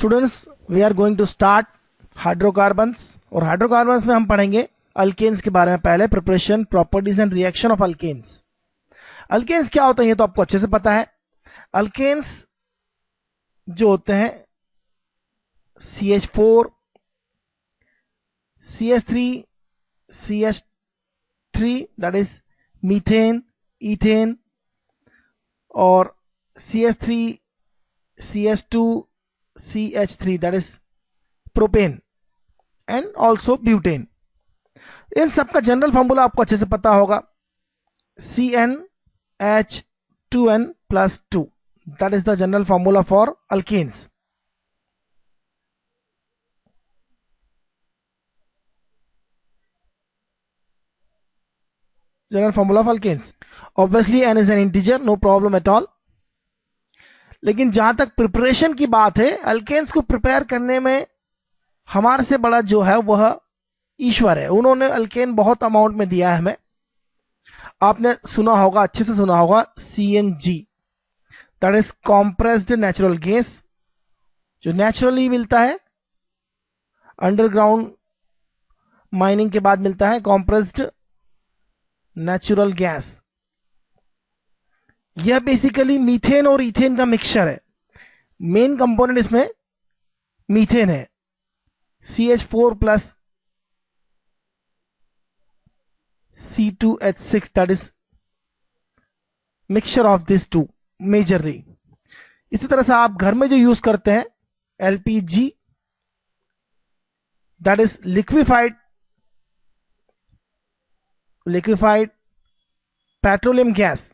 Students, we are going to start hydrocarbons, और hydrocarbons में हम पढ़ेंगे अल्केन्स के बारे में। पहले preparation, properties and reaction of alkanes. Alkanes क्या होता है ये तो आपको अच्छे से पता है। अल्केन्स जो होते हैं CH4, CH3, CH3 that is methane, ethane, और CH3, CH2, CH3 that is propane and also butane. इन सबका जनरल फॉर्मूला आपको अच्छे से पता होगा, CnH2n+2 that is the general formula for alkanes. General formula of alkanes, obviously n is an integer, no problem at all. लेकिन जहां तक प्रिपरेशन की बात है, अल्केन्स को प्रिपेयर करने में हमारे से बड़ा जो है वह ईश्वर है। उन्होंने अल्केन बहुत अमाउंट में दिया है हमें। आपने सुना होगा, अच्छे से सुना होगा, CNG that is compressed natural gas, जो नेचुरली मिलता है, अंडरग्राउंड माइनिंग के बाद मिलता है कॉम्प्रेस्ड नेचुरल गैस। यह बेसिकली मीथेन और इथेन का मिक्सचर है। मेन कंपोनेंट इसमें मीथेन है, CH4 + C2H6 that is mixture of this two majorly. इसी तरह से आप घर में जो यूज करते हैं LPG that is liquefied petroleum gas,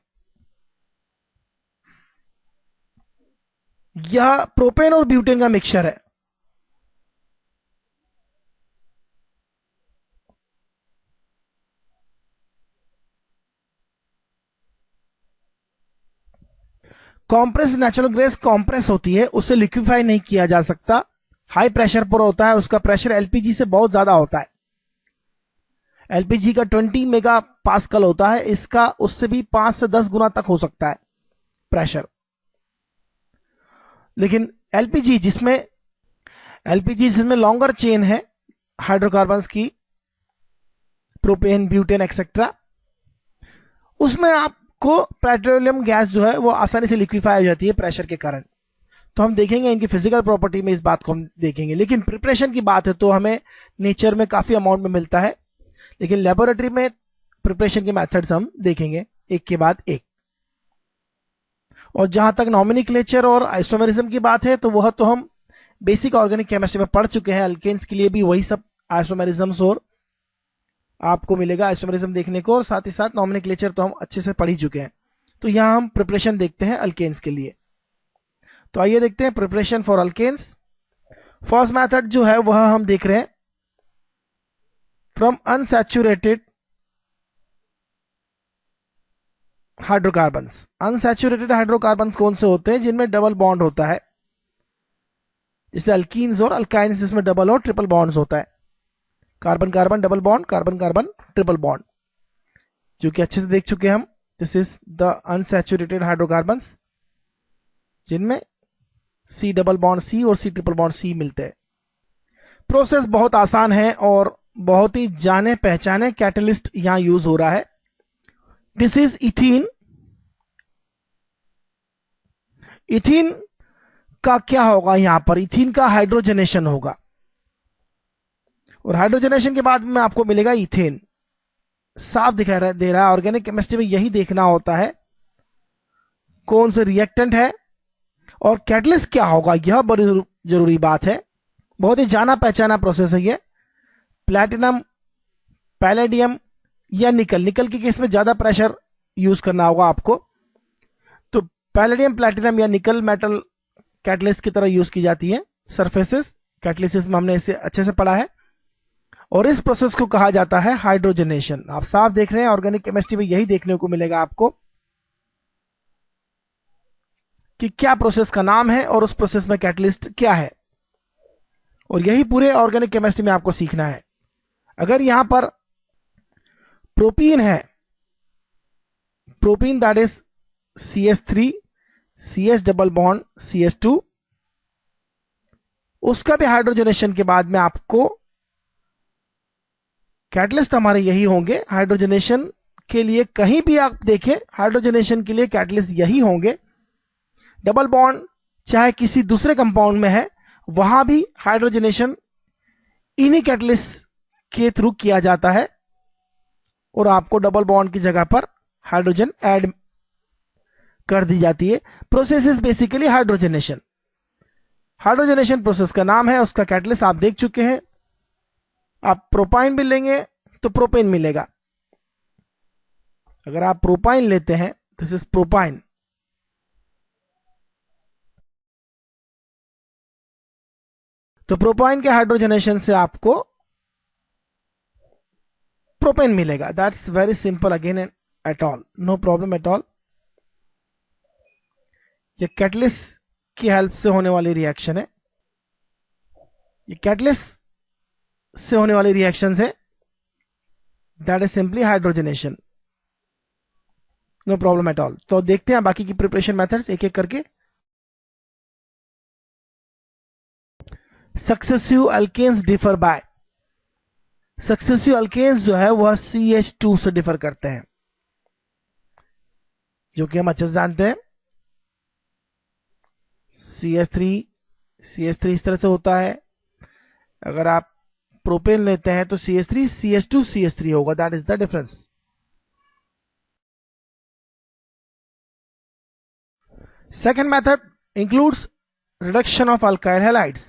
यह प्रोपेन और ब्यूटेन का मिक्सचर है। कॉम्प्रेस नेचुरल गैस कॉम्प्रेस होती है, उसे लिक्विफाई नहीं किया जा सकता, हाई प्रेशर पर होता है। उसका प्रेशर LPG से बहुत ज्यादा होता है। LPG का 20 मेगा पास्कल होता है, इसका उससे भी 5 से 10 गुना तक हो सकता है प्रेशर। लेकिन LPG जिसमें लॉन्गर चेन है हाइड्रोकार्बन्स की, प्रोपेन, ब्यूटेन एक्सेट्रा, उसमें आपको पेट्रोलियम गैस जो है वो आसानी से लिक्विफाई हो जाती है प्रेशर के कारण। तो हम देखेंगे इनकी फिजिकल प्रॉपर्टी में, इस बात को हम देखेंगे। लेकिन प्रिपरेशन की बात है तो हमें नेचर में काफी अमाउंट में मिलता है, लेकिन लेबोरेटरी में प्रिपरेशन के मेथड्स हम देखेंगे एक के बाद एक। और जहां तक नॉमेनक्लेचर और आइसोमेरिज्म की बात है तो वह तो हम बेसिक ऑर्गेनिक केमिस्ट्री में पढ़ चुके हैं। अल्केन्स के लिए भी वही सब आइसोमेरिज्म्स और आपको मिलेगा आइसोमेरिज्म देखने को, और साथ ही साथ नॉमेनक्लेचर तो हम अच्छे से पढ़ ही चुके हैं। तो यहां हम प्रिपरेशन देखते हैं अल्केन्स के लिए। तो आइए देखते हैं preparation for alkanes. First method जो है वह हम देख रहे हैं from unsaturated hydrocarbons. Unsaturated hydrocarbons कौन से होते हैं? जिनमें डबल बॉन्ड होता है, जैसे अल्कीन्स और अल्काइन्स, जिसमें डबल और ट्रिपल बॉन्ड्स होता है। Carbon carbon double bond, carbon carbon triple bond, जो कि अच्छे से देख चुके हैं हम। This is the unsaturated hydrocarbons, जिनमें C डबल बॉन्ड C और C ट्रिपल बॉन्ड C मिलते हैं। प्रोसेस बहुत आसान है और बहुत ही जाने पहचाने कैटलिस्ट यहां यूज हो रहा है। This is ethene. इथीन का क्या होगा? यहां पर इथीन का हाइड्रोजनेशन होगा, और हाइड्रोजनेशन के बाद में आपको मिलेगा इथेन। साफ दिखाई दे रहा है। ऑर्गेनिक केमिस्ट्री में यही देखना होता है कौन से रिएक्टेंट है और कैटलिस्ट क्या होगा, यह बड़ी जरूरी बात है। बहुत ही जाना पहचाना प्रोसेस है ये। प्लैटिनम, पैलेडियम या निकल। निकल के केस में ज्यादा प्रेशर यूज करना होगा आपको। तो पैलेडियम, प्लैटिनम या निकल मेटल कैटलिस्ट की तरह यूज की जाती है। सरफेसेस कैटलिसिस में हमने इसे अच्छे से पढ़ा है, और इस प्रोसेस को कहा जाता है हाइड्रोजनेशन। आप साफ देख रहे हैं, ऑर्गेनिक केमिस्ट्री में यही देखने को मिलेगा आपको कि क्या प्रोसेस का नाम है और उस प्रोसेस में कैटलिस्ट क्या है, और यही पूरे ऑर्गेनिक केमिस्ट्री में आपको सीखना है। अगर यहां पर प्रोपीन है, propene that is CH3, CH double bond CH2, उसका भी हाइड्रोजनेशन के बाद में आपको कैटलिस्ट हमारे यही होंगे। हाइड्रोजनेशन के लिए कहीं भी आप देखें, हाइड्रोजनेशन के लिए कैटलिस्ट यही होंगे। डबल बॉन्ड चाहे किसी दूसरे कंपाउंड में है, वहां भी हाइड्रोजनेशन इन्हीं कैटलिस्ट के थ्रू किया जाता है और आपको डबल बॉन्ड की जगह पर हाइड्रोजन ऐड कर दी जाती है। Process is basically hydrogenation. Hydrogenation process का नाम है, उसका कैटलिस्ट आप देख चुके हैं। आप प्रोपाइन भी लेंगे तो प्रोपेन मिलेगा। अगर आप प्रोपाइन लेते हैं, दिस इज प्रोपाइन, तो प्रोपाइन के हाइड्रोजनेशन से आपको प्रोपेन मिलेगा। That's very simple again at all, no problem at all. ये कैटलिस्ट की हेल्प से होने वाली रिएक्शन है। ये कैटलिस्ट से होने वाली रिएक्शन है, that is simply hydrogenation, no problem at all. तो देखते हैं बाकी की प्रिपरेशन मेथड्स एक एक करके। Successive alkanes differ by, successive alkanes जो है वह CH2 से डिफर करते हैं, जो कि हम अच्छे से जानते हैं। CH3 इस तरह से होता है। अगर आप प्रोपेन लेते हैं तो CH3 CH2 CH3 होगा, that is the difference. Second method includes reduction of alkyl halides,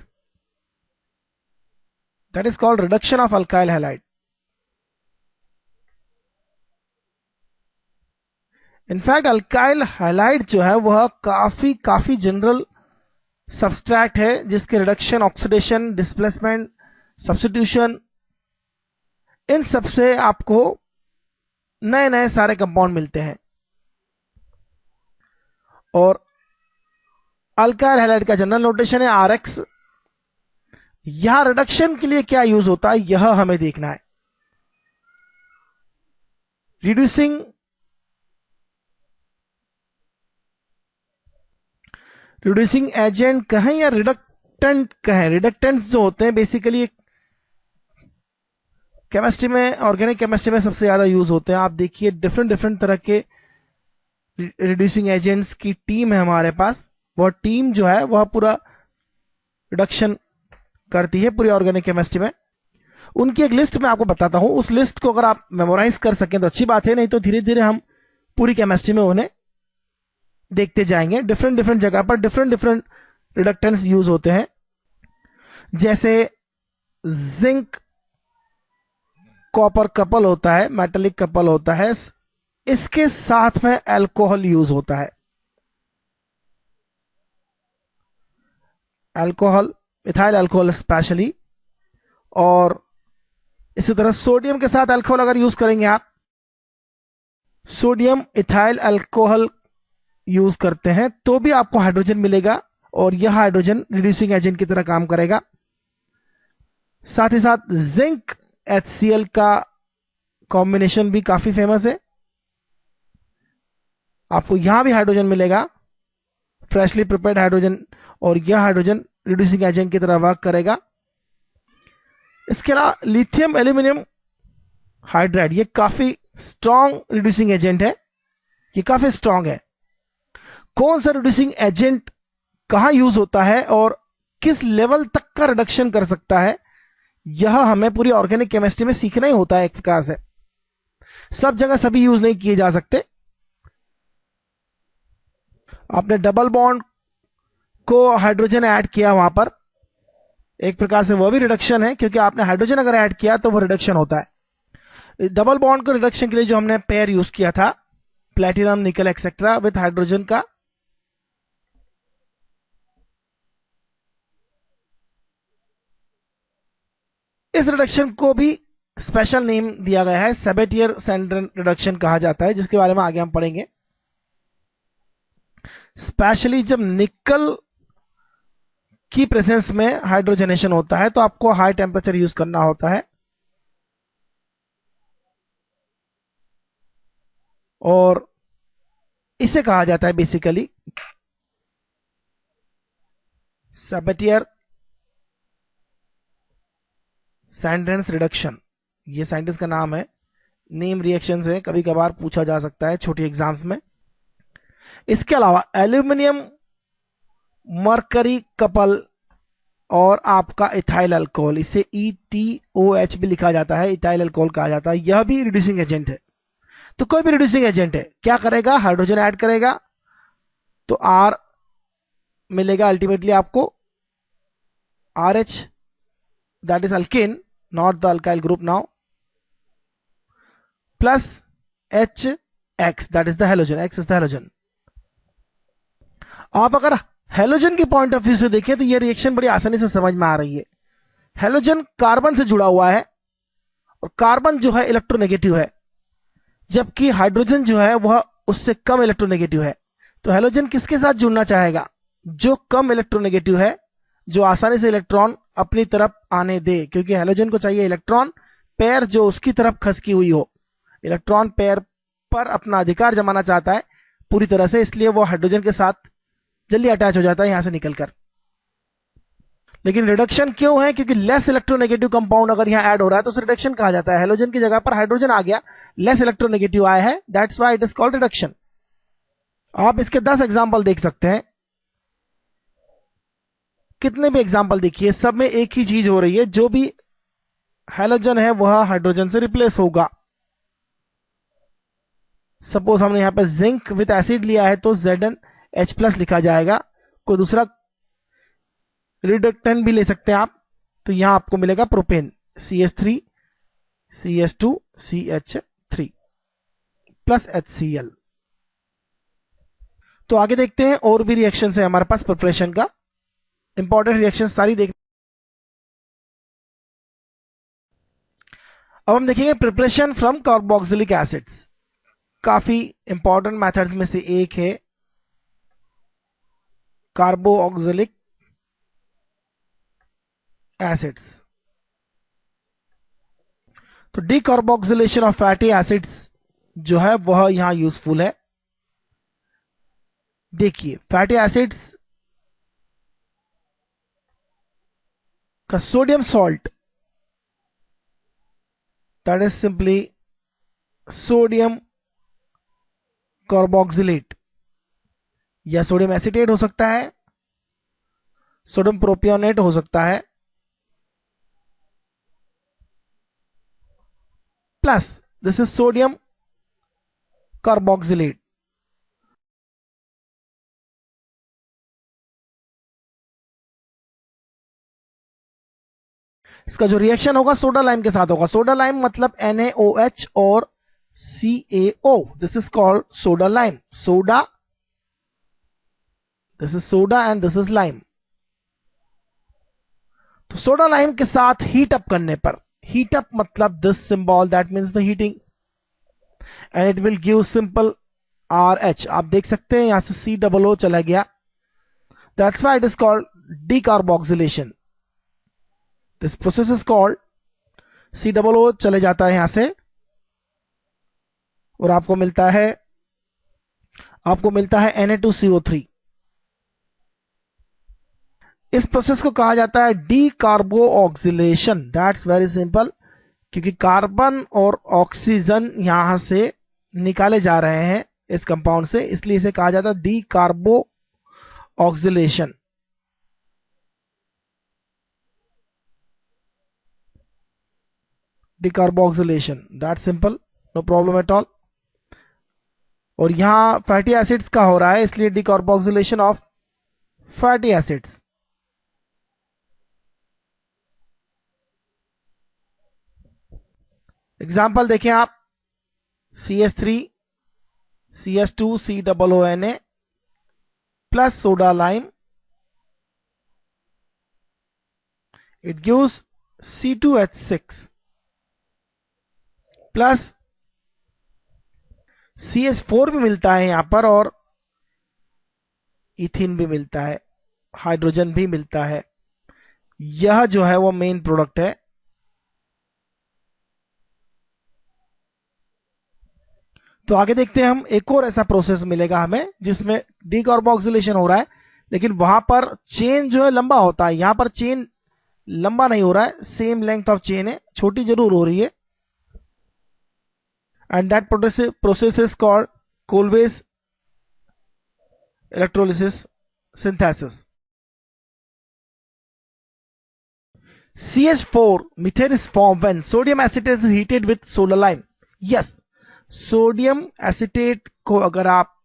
that is called reduction of alkyl halide. In fact alkyl halide जो है वह काफी जनरल सबस्ट्रैक्ट है, जिसके रिडक्शन, ऑक्सीडेशन, डिस्प्लेसमेंट, सब्स्टिट्यूशन, इन सबसे आपको नए नए सारे कंपाउंड मिलते हैं। और अल्काइल हैलाइड का जनरल नोटेशन है RX। यहां रिडक्शन के लिए क्या यूज होता है यह हमें देखना है। रिड्यूसिंग एजेंट कहें या रिडक्टेंट कहें, रिडक्टेंट्स जो होते हैं बेसिकली केमिस्ट्री में, ऑर्गेनिक केमिस्ट्री में सबसे ज्यादा यूज होते हैं। आप देखिए डिफरेंट तरह के रिड्यूसिंग एजेंट्स की टीम है हमारे पास। वह टीम जो है वह पूरा रिडक्शन करती है पूरी ऑर्गेनिक केमिस्ट्री में। उनकी एक लिस्ट मैं आपको बताता हूं, उस लिस्ट को अगर आप मेमोराइज कर सकें तो अच्छी बात है, नहीं तो धीरे धीरे हम पूरी केमिस्ट्री में उन्हें देखते जाएंगे। डिफरेंट जगह पर डिफरेंट रिडक्टेंट्स यूज होते हैं। जैसे जिंक कॉपर कपल होता है, मेटेलिक कपल होता है, इसके साथ में अल्कोहल यूज होता है। Alcohol, ethyl alcohol specially. और इसी तरह सोडियम के साथ अल्कोहल अगर यूज करेंगे आप, सोडियम इथाइल अल्कोहल यूज करते हैं तो भी आपको हाइड्रोजन मिलेगा और यह हाइड्रोजन रिड्यूसिंग एजेंट की तरह काम करेगा। साथ ही साथ जिंक HCl का कॉम्बिनेशन भी काफी फेमस है। आपको यहां भी हाइड्रोजन मिलेगा, फ्रेशली प्रिपेयर्ड हाइड्रोजन, और यह हाइड्रोजन रिड्यूसिंग एजेंट की तरह वर्क करेगा। इसके अलावा लिथियम एल्यूमिनियम हाइड्राइड, ये काफी स्ट्रॉन्ग रिड्यूसिंग एजेंट है, ये काफी स्ट्रॉन्ग है। कौन सा रिड्यूसिंग एजेंट कहां यूज होता है और किस लेवल तक का रिडक्शन कर सकता है, यह हमें पूरी ऑर्गेनिक केमिस्ट्री में सीखना ही होता है। एक प्रकार से सब जगह सभी यूज नहीं किए जा सकते। आपने डबल बॉन्ड को हाइड्रोजन ऐड किया वहां पर, एक प्रकार से वह भी रिडक्शन है, क्योंकि आपने हाइड्रोजन अगर ऐड किया तो वह रिडक्शन होता है। डबल बॉन्ड को रिडक्शन के लिए जो हमने पेयर यूज किया था, प्लेटिनम निकल एक्सेट्रा विथ हाइड्रोजन का, इस रिडक्शन को भी स्पेशल नेम दिया गया है, सेबेटियर सैंड्रन रिडक्शन कहा जाता है, जिसके बारे में आगे हम पढ़ेंगे। स्पेशली जब निकल की प्रेजेंस में हाइड्रोजनेशन होता है तो आपको हाई टेम्परेचर यूज करना होता है, और इसे कहा जाता है बेसिकली सेबेटियर सैंड्रेंस रिडक्शन, ये साइंटिस्ट का नाम है, नेम रिएक्शन है, कभी कभार पूछा जा सकता है छोटी एग्जाम्स में। इसके अलावा एल्यूमिनियम मरकरी कपल और आपका इथाइल अल्कोहल, इसे ETOH भी लिखा जाता है, इथाइल अल्कोहल कहा जाता है, यह भी रिड्यूसिंग एजेंट है। तो कोई भी रिड्यूसिंग एजेंट है, क्या करेगा, हाइड्रोजन ऐड करेगा तो R मिलेगा अल्टीमेटली आपको RH, that is alkane, not the alkyl group now, plus HX, that is the halogen, X is the halogen. आप अगर हैलोजन के पॉइंट ऑफ व्यू से देखें तो यह रिएक्शन बड़ी आसानी से समझ में आ रही है। हैलोजन कार्बन से जुड़ा हुआ है और कार्बन जो है इलेक्ट्रोनेगेटिव है, जबकि हाइड्रोजन जो है वह उससे कम इलेक्ट्रोनेगेटिव है। तो हैलोजन किसके साथ जुड़ना चाहेगा, जो कम इलेक्ट्रोनेगेटिव है, जो आसानी से इलेक्ट्रॉन अपनी तरफ आने दे, क्योंकि हैलोजन को चाहिए इलेक्ट्रॉन पेयर जो उसकी तरफ खसकी हुई हो, इलेक्ट्रॉन पेयर पर अपना अधिकार जमाना चाहता है पूरी तरह से, इसलिए वो हाइड्रोजन के साथ जल्दी अटैच हो जाता है यहां से निकलकर। लेकिन रिडक्शन क्यों है, क्योंकि लेस इलेक्ट्रोनेगेटिव कंपाउंड अगर यहां ऐड हो रहा है तो उसे रिडक्शन कहा जाता है। हैलोजन की जगह पर हाइड्रोजन आ गया, लेस इलेक्ट्रोनेगेटिव आया है, that's why it is called reduction. आप इसके 10 एग्जांपल देख सकते हैं, कितने भी एग्जांपल देखिए, सब में एक ही चीज हो रही है, जो भी हैलोजन है वह हाइड्रोजन से रिप्लेस होगा। सपोज हमने यहां पर जिंक विद एसिड लिया है तो ZnH+ लिखा जाएगा, कोई दूसरा रिडक्टेंट भी ले सकते हैं आप, तो यहां आपको मिलेगा propane CH3 CH2 CH3 plus HCl। तो आगे देखते हैं, और भी रिएक्शन है हमारे पास प्रिपरेशन का, इंपॉर्टेंट रिएक्शन सारी देख। अब हम देखेंगे प्रिपरेशन फ्रॉम कार्बोक्सिलिक एसिड्स। काफी इंपॉर्टेंट मेथड्स में से एक है कार्बोक्सिलिक एसिड्स। तो डीकार्बोक्सिलेशन ऑफ फैटी एसिड्स जो है वह यहां यूजफुल है। देखिए फैटी एसिड्स का sodium salt, that is simply sodium carboxylate, या सोडियम एसिटेट हो सकता है, सोडियम प्रोपियोनेट हो सकता है, plus this is sodium carboxylate. इसका जो रिएक्शन होगा सोडा लाइम के साथ होगा। सोडा लाइम मतलब NaOH और CaO, this is called soda lime. Soda, this is soda and this is lime. तो सोडा लाइम के साथ हीट अप करने पर, हीट अप मतलब this symbol, that means the heating, and it will give simple RH। आप देख सकते हैं यहां से COO चला गया, that's why it is called decarboxylation. This process is called, COO चले जाता है यहां से और आपको मिलता है Na2CO3। इस प्रोसेस को कहा जाता है डीकार्बोक्सिलेशन, दैट्स वेरी सिंपल, क्योंकि कार्बन और ऑक्सीजन यहां से निकाले जा रहे हैं इस कंपाउंड से, इसलिए इसे कहा जाता है decarboxylation. Decarboxylation, that's simple, no problem at all. और यहां फैटी एसिड्स का हो रहा है, इसलिए decarboxylation of fatty acids. Example देखें आप, CH3 CH2 COONA plus soda lime, it gives C2H6 plus CH4 भी मिलता है यहां पर, और इथिन भी मिलता है, हाइड्रोजन भी मिलता है। यह जो है वो मेन प्रोडक्ट है। तो आगे देखते हैं हम, एक और ऐसा प्रोसेस मिलेगा हमें जिसमें डीकार्बोक्सिलेशन हो रहा है, लेकिन वहां पर चेन जो है लंबा होता है, यहां पर चेन लंबा नहीं हो रहा है, सेम लेंथ ऑफ चेन है, छोटी जरूर हो रही है। And that process is called Kolbe's electrolysis synthesis. CH4 methane is formed when sodium acetate is heated with soda lime. Yes, sodium acetate को अगर आप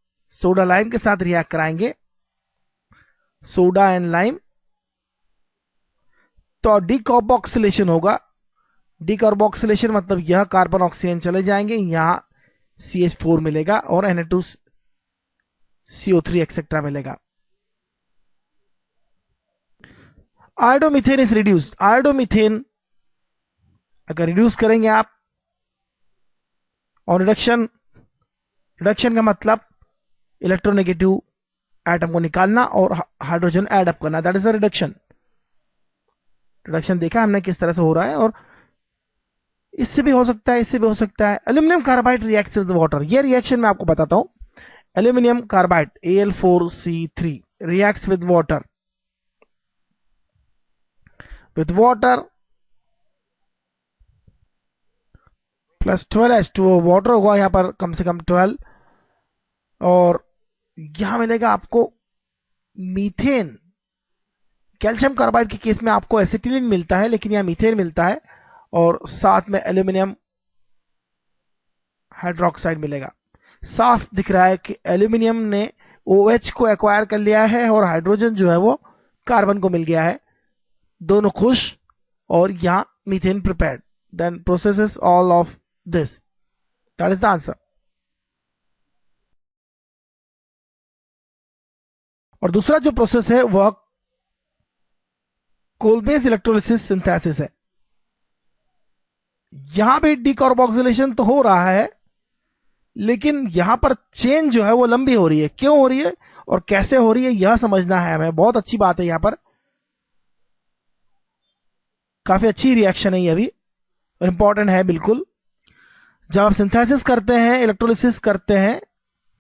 सोडा लाइम के साथ रिएक्ट कराएंगे, सोडा एंड लाइम, तो डिकार्बोक्सिलेशन होगा। डिकार्बोक्सिलेशन मतलब यह कार्बन ऑक्सीजन चले जाएंगे, यहां CH4 मिलेगा और Na2CO3 एक्सेट्रा मिलेगा। आयोडोमीथेन इज रिड्यूस्ड। आयोडोमीथेन अगर रिड्यूस करेंगे आप, और रिडक्शन का मतलब इलेक्ट्रोनेगेटिव एटम को निकालना और हाइड्रोजन ऐड अप करना, that is a reduction. Reduction देखा हमने किस तरह से हो रहा है, और इससे भी हो सकता है, इससे भी हो सकता है। Aluminium carbide reacts with water, ये रिएक्शन मैं आपको बताता हूं। Aluminium carbide Al4C3 reacts with water, plus 12H2O, water होगा यहां पर कम से कम 12, और यहां मिलेगा आपको मीथेन। कैल्शियम कार्बाइड के केस में आपको एसिटिलीन मिलता है, लेकिन यहां मीथेन मिलता है, और साथ में एल्यूमिनियम हाइड्रोक्साइड मिलेगा। साफ दिख रहा है कि एल्यूमिनियम ने OH को एक्वायर कर लिया है और हाइड्रोजन जो है वो कार्बन को मिल गया है, दोनों खुश, और यहां methane prepared. Then processes all of this, that is the answer. और दूसरा जो प्रोसेस है वह कोलबेस इलेक्ट्रोलिसिस सिंथेसिस है। यहां भी डिकार्बोक्सिलेशन तो हो रहा है, लेकिन यहां पर चेन जो है वो लंबी हो रही है। क्यों हो रही है और कैसे हो रही है यह समझना है हमें, बहुत अच्छी बात है। यहां पर काफी अच्छी रिएक्शन है, यह भी इंपॉर्टेंट है बिल्कुल। जब आप सिंथेसिस करते हैं, इलेक्ट्रोलिसिस करते हैं,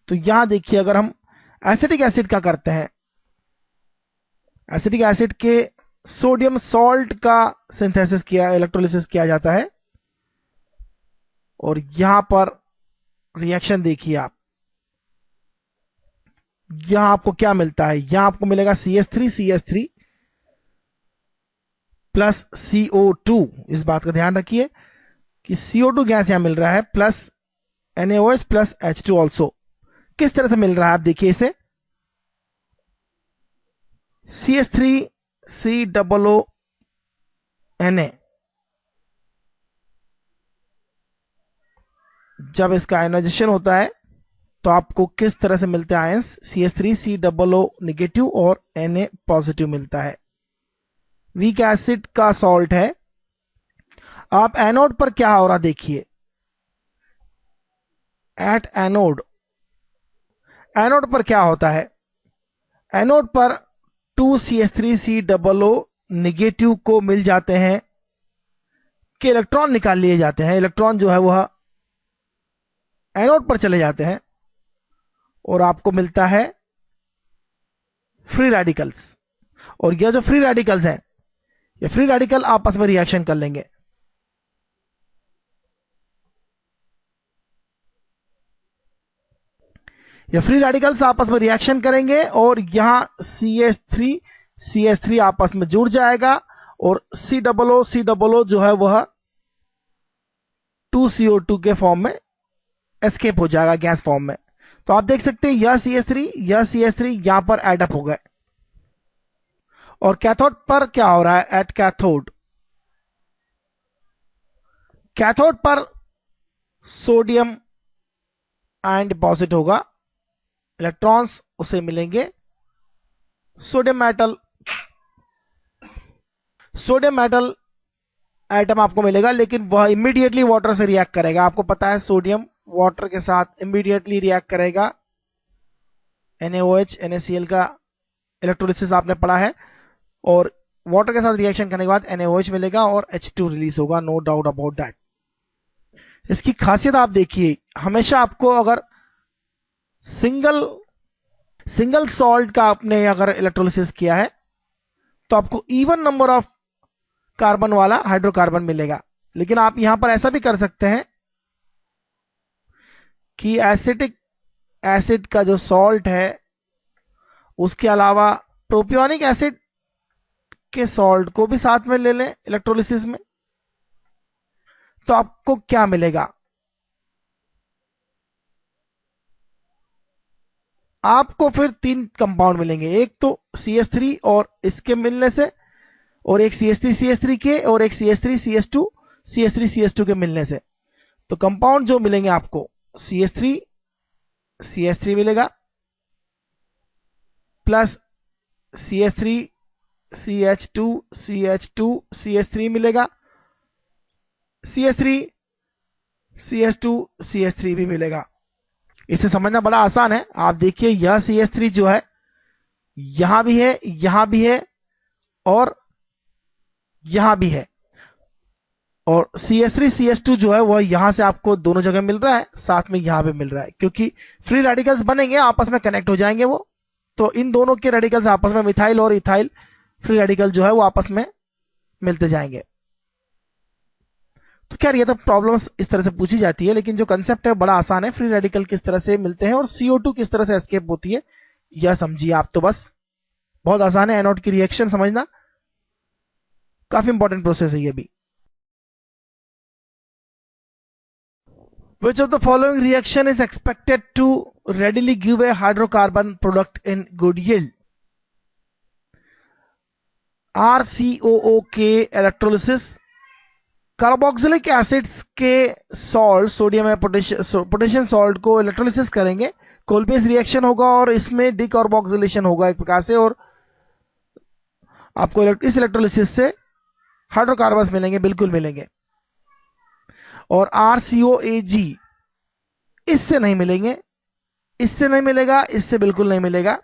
तो यहां देखिए, अगर हम एसिटिक एसिड का करते हैं, एसिटिक एसिड के सोडियम सॉल्ट का सिंथेसिस किया, इलेक्ट्रोलिसिस किया जाता है, और यहां पर रिएक्शन देखिए आप, यहां आपको क्या मिलता है, यहां आपको मिलेगा CH3 प्लस CO2। इस बात का ध्यान रखिए कि CO2 गैस यहां मिल रहा है, plus NaOH plus H2 also. किस तरह से मिल रहा है आप देखिए इसे, CH3COONA, जब इसका आयनाइजेशन होता है तो आपको किस तरह से मिलते हैं आयंस, CH3COO नेगेटिव और Na पॉजिटिव मिलता है। वीक एसिड का सॉल्ट है। आप एनोड पर क्या हो रहा देखिए, एट एनोड, एनोड पर क्या होता है, एनोड पर 2CH3COO नेगेटिव को मिल जाते हैं कि इलेक्ट्रॉन निकाल लिए जाते हैं। इलेक्ट्रॉन जो है वह एनोड पर चले जाते हैं और आपको मिलता है फ्री रेडिकल्स। और यह जो फ्री रेडिकल्स हैं, ये फ्री रेडिकल आपस में रिएक्शन कर लेंगे। ये फ्री रेडिकल्स आपस में रिएक्शन करेंगे और यहां CH3 आपस में जुड़ जाएगा, और COO जो है वह 2CO2 के फॉर्म में एस्केप हो जाएगा, गैस फॉर्म में। तो आप देख सकते हैं यह CH3 यहां पर एडअप हो गए। और कैथोड पर क्या हो रहा है, एट कैथोड, कैथोड पर सोडियम आयन डिपॉजिट होगा, इलेक्ट्रॉन्स उसे मिलेंगे, सोडियम मेटल एटम आपको मिलेगा, लेकिन वह इमीडिएटली वाटर से रिएक्ट करेगा। आपको पता है सोडियम वाटर के साथ इमीडिएटली रिएक्ट करेगा। NaOH NaCl का इलेक्ट्रोलिसिस आपने पढ़ा है, और वाटर के साथ रिएक्शन करने के बाद NaOH मिलेगा और H2 रिलीज होगा, नो डाउट अबाउट दैट। इसकी खासियत आप देखिए, हमेशा आपको अगर सिंगल सॉल्ट का आपने अगर इलेक्ट्रोलिसिस किया है, तो आपको इवन नंबर ऑफ कार्बन वाला हाइड्रोकार्बन मिलेगा। लेकिन आप यहां पर ऐसा भी कर सकते हैं कि एसिटिक एसिड का जो सॉल्ट है उसके अलावा प्रोपियोनिक एसिड के सॉल्ट को भी साथ में ले लें इलेक्ट्रोलिसिस में, तो आपको क्या मिलेगा? आपको फिर 3 कंपाउंड मिलेंगे, एक तो CH3 और इसके मिलने से, और एक CH3 के, और एक CH3 CH2 के मिलने से। तो कंपाउंड जो मिलेंगे आपको CH3 मिलेगा, प्लस CH3 CH2 मिलेगा, CH3 भी मिलेगा। इसे समझना बड़ा आसान है। आप देखिए यह CH3 जो है यहां भी है, यहां भी है, और यहां भी है, और CH3 CH2 जो है वह यहां से आपको दोनों जगह मिल रहा है, साथ में यहां भी मिल रहा है, क्योंकि फ्री रेडिकल्स बनेंगे, आपस में कनेक्ट हो जाएंगे वो। तो इन दोनों के रेडिकल्स आपस में, मिथाइल और इथाइल फ्री रेडिकल जो है वो आपस में मिलते जाएंगे। तो खैर ये तो प्रॉब्लम्स इस तरह से पूछी जाती है, लेकिन जो कंसेप्ट है बड़ा आसान है। फ्री रेडिकल किस तरह से मिलते हैं और CO2 किस तरह से एस्केप होती है, यह समझिए आप। तो बस बहुत आसान है, एनोड की रिएक्शन समझना काफी इंपॉर्टेंट प्रोसेस है ये भी। Which of the following reaction is expected to readily give a hydrocarbon product in good yield? RCOO के इलेक्ट्रोलिसिस, कार्बोक्सिलिक एसिड्स के सॉल्ट, सोडियम या पोटेशियम सॉल्ट को इलेक्ट्रोलिसिस करेंगे, कोलबेस रिएक्शन होगा और इसमें डिकार्बोक्सिलेशन होगा एक प्रकार से, और आपको इस इलेक्ट्रोलिसिस से हाइड्रोकार्बन्स मिलेंगे, बिल्कुल मिलेंगे। और RCOAG इससे नहीं मिलेंगे, इससे नहीं मिलेगा, इससे बिल्कुल नहीं मिलेगा।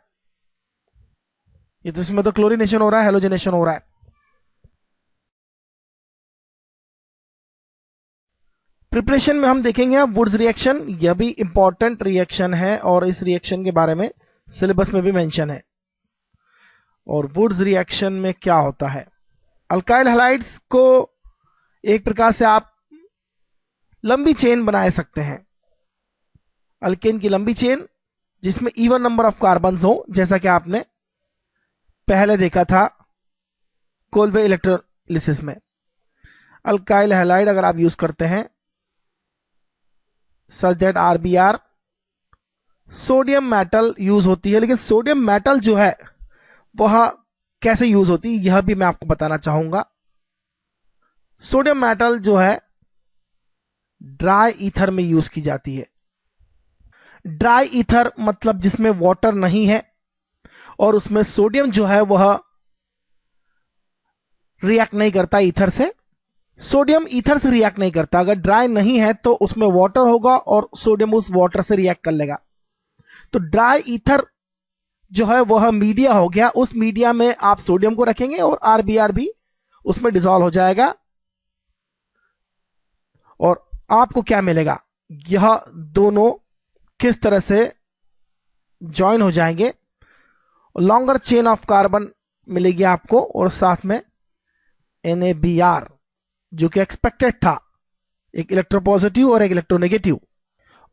ये तो इसमें तो क्लोरीनेशन हो रहा है, हेलोजनेशन हो रहा है। प्रिपरेशन में हम देखेंगे अब वुड्स रिएक्शन, यह भी इंपॉर्टेंट रिएक्शन है और इस रिएक्शन के बारे में सिलेबस में भी मेंशन है। और वुड्स रिएक्शन में क्या होता है? अल्काइल हैलाइड्स को एक प्रकार से आप लंबी चेन बना सकते हैं, अल्केन की लंबी चेन जिसमें इवन नंबर ऑफ कार्बन्स हो, जैसा कि आपने पहले देखा था कोलबे इलेक्ट्रोलिसिस में। अल्काइल हैलाइड अगर आप यूज करते हैं such that RBr, sodium metal use होती है, लेकिन सोडियम मेटल जो है वह कैसे यूज होती है यह भी मैं आपको बताना चाहूंगा। सोडियम मेटल जो है ड्राई ईथर में यूज की जाती है। ड्राई ईथर मतलब जिसमें वाटर नहीं है और उसमें सोडियम जो है वह रिएक्ट नहीं करता ईथर से, सोडियम ईथर से रिएक्ट नहीं करता। अगर ड्राई नहीं है तो उसमें वाटर होगा और सोडियम उस वाटर से रिएक्ट कर लेगा। तो ड्राई ईथर जो है वह मीडिया हो गया, उस मीडिया में आप सोडियम को रखेंगे और RBr भी उसमें डिसॉल्व हो जाएगा, और आपको क्या मिलेगा? यह दोनों किस तरह से ज्वाइन हो जाएंगे, लॉन्गर चेन ऑफ कार्बन मिलेगी आपको, और साथ में NaBr जो कि एक्सपेक्टेड था, एक इलेक्ट्रोपॉजिटिव और एक इलेक्ट्रोनेगेटिव।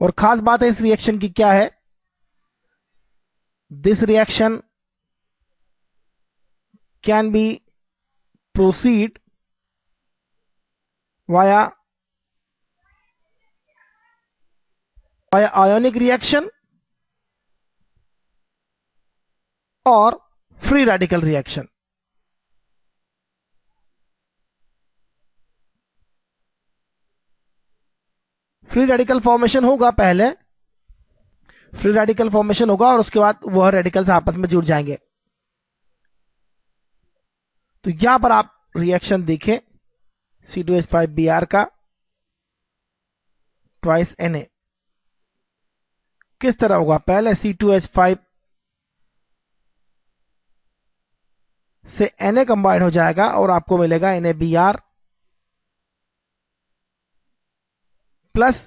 और खास बात है इस रिएक्शन की क्या है, this reaction can be proceed via ionic reaction और free radical reaction. Free radical formation होगा, पहले फ्री रेडिकल फॉर्मेशन होगा और उसके बाद वह रेडिकल्स आपस में जुड़ जाएंगे। तो यहां पर आप रिएक्शन देखें C2H5Br का ट्वाइस Na किस तरह होगा। पहले C2H5 से Na कंबाइन हो जाएगा और आपको मिलेगा NaBr plus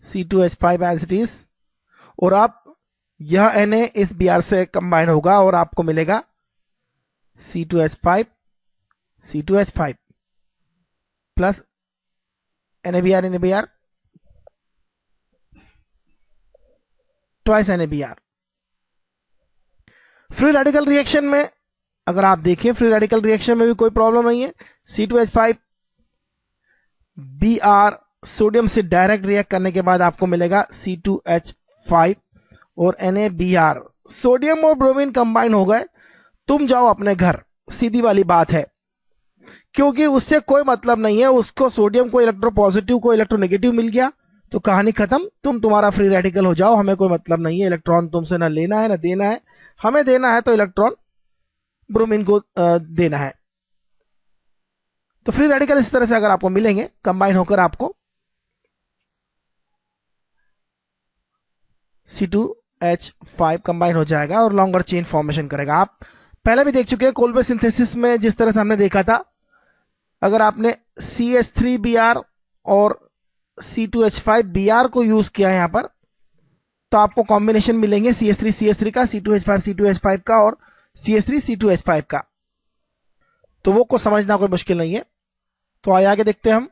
C2H5 as it is, और आप यह Na इस Br से कंबाइन होगा और आपको मिलेगा C2H5 C2H5 plus NaBr twice NaBr। Free radical reaction में अगर आप देखें, फ्री रेडिकल रिएक्शन में भी कोई प्रॉब्लम नहीं है। C2H5 Br सोडियम से डायरेक्ट रिएक्ट करने के बाद आपको मिलेगा C2H5 और NaBr। सोडियम और ब्रोमीन कंबाइन हो गए, तुम जाओ अपने घर, सीधी वाली बात है, क्योंकि उससे कोई मतलब नहीं है। उसको सोडियम को इलेक्ट्रोपॉजिटिव को इलेक्ट्रोनेगेटिव मिल गया तो कहानी खत्म, तुम तुम्हारा फ्री रेडिकल हो जाओ, हमें कोई मतलब नहीं है। इलेक्ट्रॉन तुमसे ना लेना है ना देना है, हमें देना है तो इलेक्ट्रॉन ब्रोमीन को देना है। तो फ्री रेडिकल इस तरह से अगर आपको मिलेंगे कंबाइन होकर आपको C2H5 कंबाइन हो जाएगा और लॉन्गर चेन फॉर्मेशन करेगा। आप पहले भी देख चुके हैं कोल्बे सिंथेसिस में, जिस तरह से हमने देखा था, अगर आपने CH3Br और C2H5Br को यूज किया है यहां पर, तो आपको कॉम्बिनेशन मिलेंगे CH3CH3 का, C2H5 का और CH3C2H5 का। तो वो को समझना कोई मुश्किल नहीं है। तो आगे देखते हैं हम।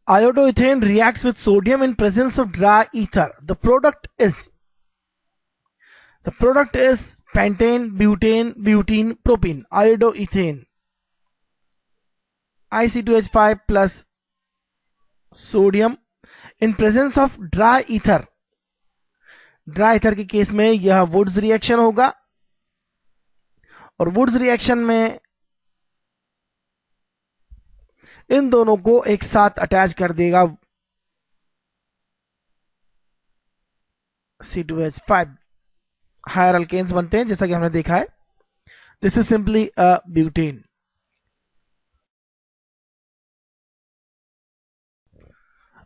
Iodoethane reacts with sodium in presence of dry ether. The product is pentane, butane, butene, propene. Iodoethane IC2H5 plus sodium in presence of dry ether. Dry ether के केस में यह वुड्स रिएक्शन होगा और वुड्स रिएक्शन में इन दोनों को एक साथ अटैच कर देगा C2H5। हायर अल्केन्स बनते हैं जैसा कि हमने देखा है। This is simply a butane.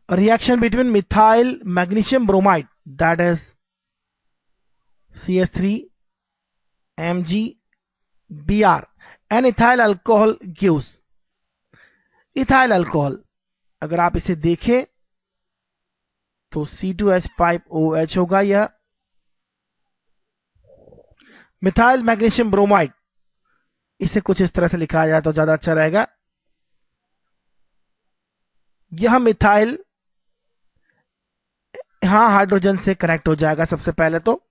A reaction between methyl magnesium bromide, that is CH3 MgBr and ethyl alcohol gives ethyl alcohol। अगर आप इसे देखें तो C2H5OH होगा। यह मिथाइल मैग्नीशियम ब्रोमाइड, इसे कुछ इस तरह से लिखा जाए तो ज्यादा अच्छा रहेगा। यह मिथाइल यहां हाइड्रोजन से कनेक्ट हो जाएगा सबसे पहले तो,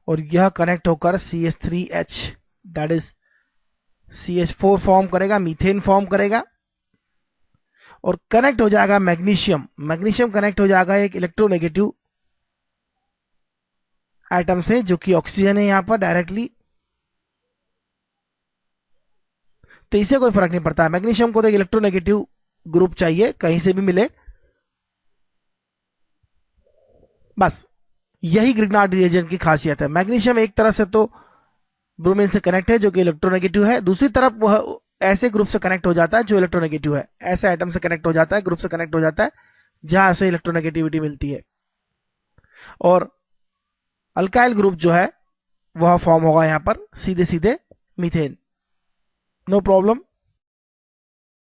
और यह कनेक्ट होकर CH3H that is CH4 form करेगा, मीथेन फॉर्म करेगा और कनेक्ट हो जाएगा मैग्नीशियम। मैग्नीशियम कनेक्ट हो जाएगा एक इलेक्ट्रोनेगेटिव एटम से, जो कि ऑक्सीजन है यहां पर डायरेक्टली। तो इसे कोई फर्क नहीं पड़ता, मैग्नीशियम को तो एक इलेक्ट्रोनेगेटिव ग्रुप चाहिए, कहीं से भी मिले, बस यही ग्रिग्नार्ड रिएजेंट की खासियत है। मैग्नीशियम एक तरह से तो ब्रोमीन से कनेक्ट है जो कि इलेक्ट्रोनेगेटिव है, दूसरी तरफ वह ऐसे ग्रुप से कनेक्ट हो जाता है जो इलेक्ट्रोनेगेटिव है, ऐसे एटम से कनेक्ट हो जाता है, ग्रुप से कनेक्ट हो जाता है जहां से इलेक्ट्रोनेगेटिविटी मिलती है। और अल्काइल ग्रुप जो है वह फॉर्म होगा यहां पर सीधे सीधे मीथेन, नो प्रॉब्लम।